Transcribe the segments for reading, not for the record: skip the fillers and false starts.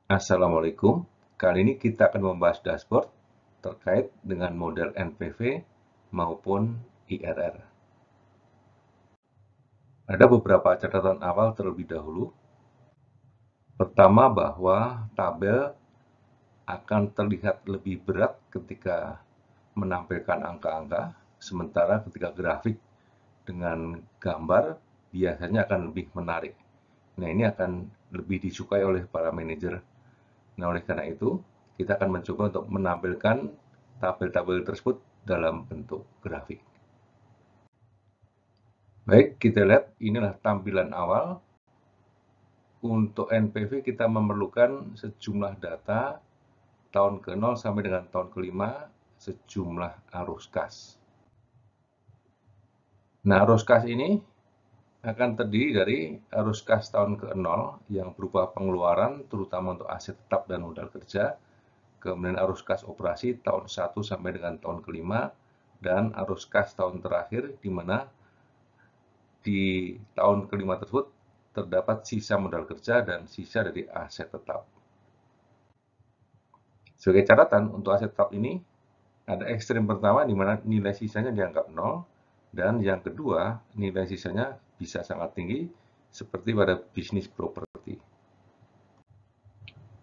Assalamualaikum. Kali ini kita akan membahas dashboard terkait dengan model NPV maupun IRR. Ada beberapa catatan awal terlebih dahulu. Pertama, bahwa tabel akan terlihat lebih berat ketika menampilkan angka-angka, sementara ketika grafik dengan gambar biasanya akan lebih menarik. Nah, ini akan lebih disukai oleh para manajer. Nah, oleh karena itu, kita akan mencoba untuk menampilkan tabel-tabel tersebut dalam bentuk grafik. Baik, kita lihat inilah tampilan awal. Untuk NPV kita memerlukan sejumlah data tahun ke-0 sampai dengan tahun ke-5, sejumlah arus kas. Nah, arus kas ini akan terdiri dari arus kas tahun ke-0 yang berupa pengeluaran terutama untuk aset tetap dan modal kerja, kemudian arus kas operasi tahun 1 sampai dengan tahun ke-5, dan arus kas tahun terakhir di mana di tahun ke-5 tersebut terdapat sisa modal kerja dan sisa dari aset tetap. Sebagai catatan, untuk aset tetap ini ada ekstrem pertama di mana nilai sisanya dianggap 0, dan yang kedua nilai sisanya bisa sangat tinggi seperti pada bisnis properti.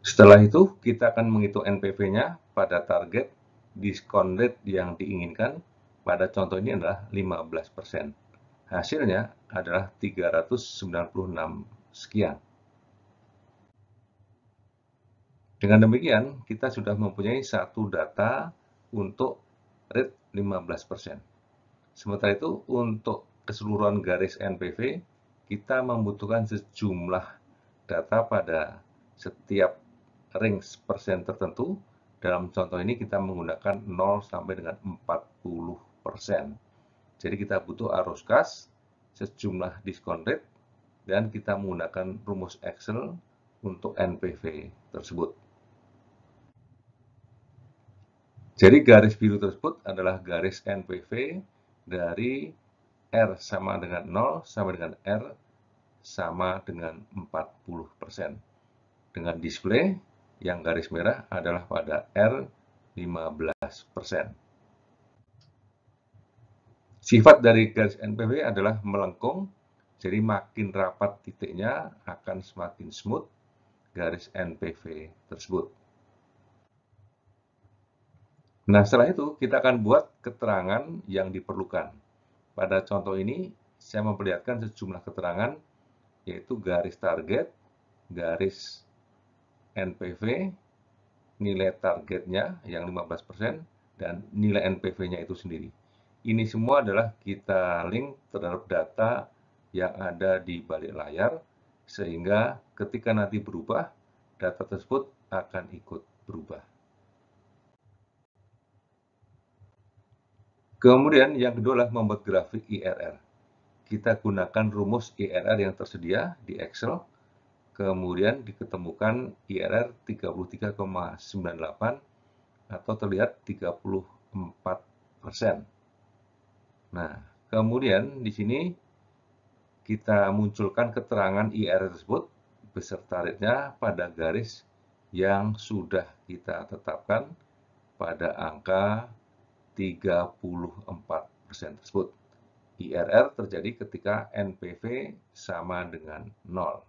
Setelah itu, kita akan menghitung NPV-nya pada target diskon rate yang diinginkan. Pada contoh ini adalah 15%. Hasilnya adalah 396 sekian. Dengan demikian, kita sudah mempunyai satu data untuk rate 15%. Sementara itu, untuk keseluruhan garis NPV, kita membutuhkan sejumlah data pada setiap range persen tertentu. Dalam contoh ini kita menggunakan 0 sampai dengan 40%. Jadi kita butuh arus kas, sejumlah diskon rate, dan kita menggunakan rumus Excel untuk NPV tersebut. Jadi garis biru tersebut adalah garis NPV dari R sama dengan 0 sampai dengan R sama dengan 40%. Dengan display yang garis merah adalah pada R 15%. Sifat dari garis NPV adalah melengkung, jadi makin rapat titiknya akan semakin smooth garis NPV tersebut. Nah, setelah itu kita akan buat keterangan yang diperlukan. Pada contoh ini, saya memperlihatkan sejumlah keterangan, yaitu garis target, garis NPV, nilai targetnya yang 15%, dan nilai NPV-nya itu sendiri. Ini semua adalah kita link terhadap data yang ada di balik layar, sehingga ketika nanti berubah, data tersebut akan ikut berubah. Kemudian yang kedua adalah membuat grafik IRR. Kita gunakan rumus IRR yang tersedia di Excel, kemudian diketemukan IRR 33,98 atau terlihat 34%. Nah, kemudian di sini kita munculkan keterangan IRR tersebut beserta rate-nya pada garis yang sudah kita tetapkan pada angka 34% tersebut. IRR terjadi ketika NPV sama dengan 0.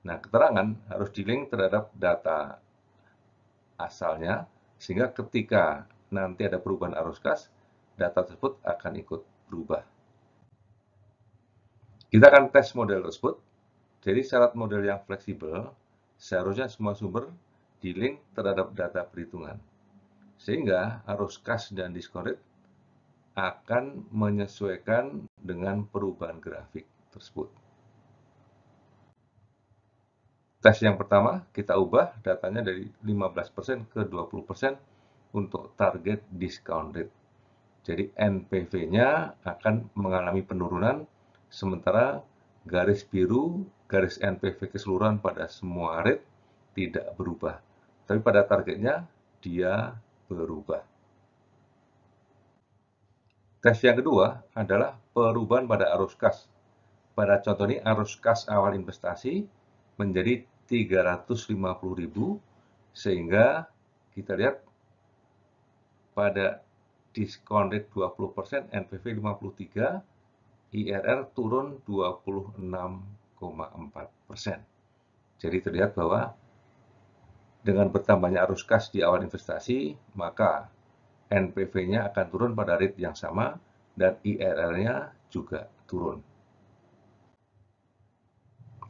Nah, keterangan harus di-link terhadap data asalnya, sehingga ketika nanti ada perubahan arus kas, data tersebut akan ikut berubah. Kita akan tes model tersebut. Jadi syarat model yang fleksibel, seharusnya semua sumber di-link terhadap data perhitungan. Sehingga arus kas dan diskon rate akan menyesuaikan dengan perubahan grafik tersebut. Tes yang pertama, kita ubah datanya dari 15% ke 20% untuk target discount rate. Jadi NPV-nya akan mengalami penurunan, sementara garis biru, garis NPV keseluruhan pada semua rate tidak berubah. Tapi pada targetnya, dia berubah. Tes yang kedua adalah perubahan pada arus kas. Pada contoh ini, arus kas awal investasi menjadi 350.000, sehingga kita lihat pada diskon rate 20%, NPV 53, IRR turun 26,4%. Jadi terlihat bahwa dengan bertambahnya arus kas di awal investasi, maka NPV-nya akan turun pada rate yang sama dan IRR-nya juga turun.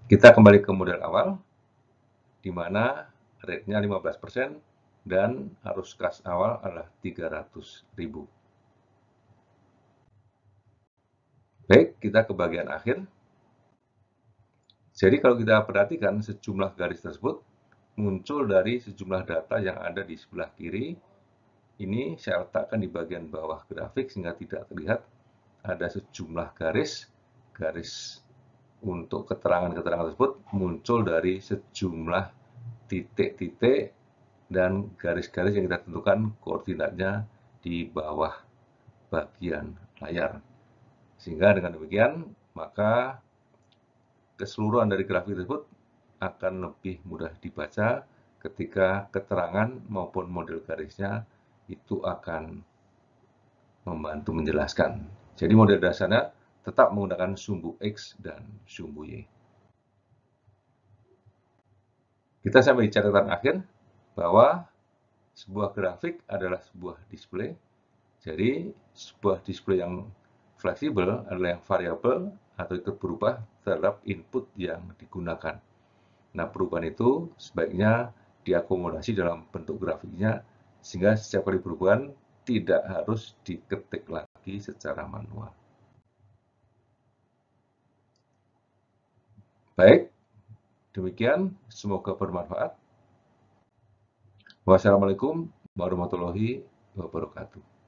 Kita kembali ke model awal, di mana rate-nya 15% dan arus kas awal adalah 300.000. Baik, kita ke bagian akhir. Jadi kalau kita perhatikan sejumlah garis tersebut muncul dari sejumlah data yang ada di sebelah kiri. Ini saya letakkan di bagian bawah grafik sehingga tidak terlihat ada sejumlah garis untuk keterangan-keterangan tersebut muncul dari sejumlah titik-titik dan garis-garis yang kita tentukan koordinatnya di bawah bagian layar. Sehingga dengan demikian, maka keseluruhan dari grafik tersebut akan lebih mudah dibaca ketika keterangan maupun model garisnya itu akan membantu menjelaskan. Jadi model dasarnya tetap menggunakan sumbu X dan sumbu Y. Kita sampai di catatan akhir bahwa sebuah grafik adalah sebuah display. Jadi sebuah display yang fleksibel adalah yang variabel atau itu berubah terhadap input yang digunakan. Nah, perubahan itu sebaiknya diakomodasi dalam bentuk grafiknya sehingga setiap kali perubahan tidak harus diketik lagi secara manual. Baik, demikian, semoga bermanfaat. Wassalamualaikum warahmatullahi wabarakatuh.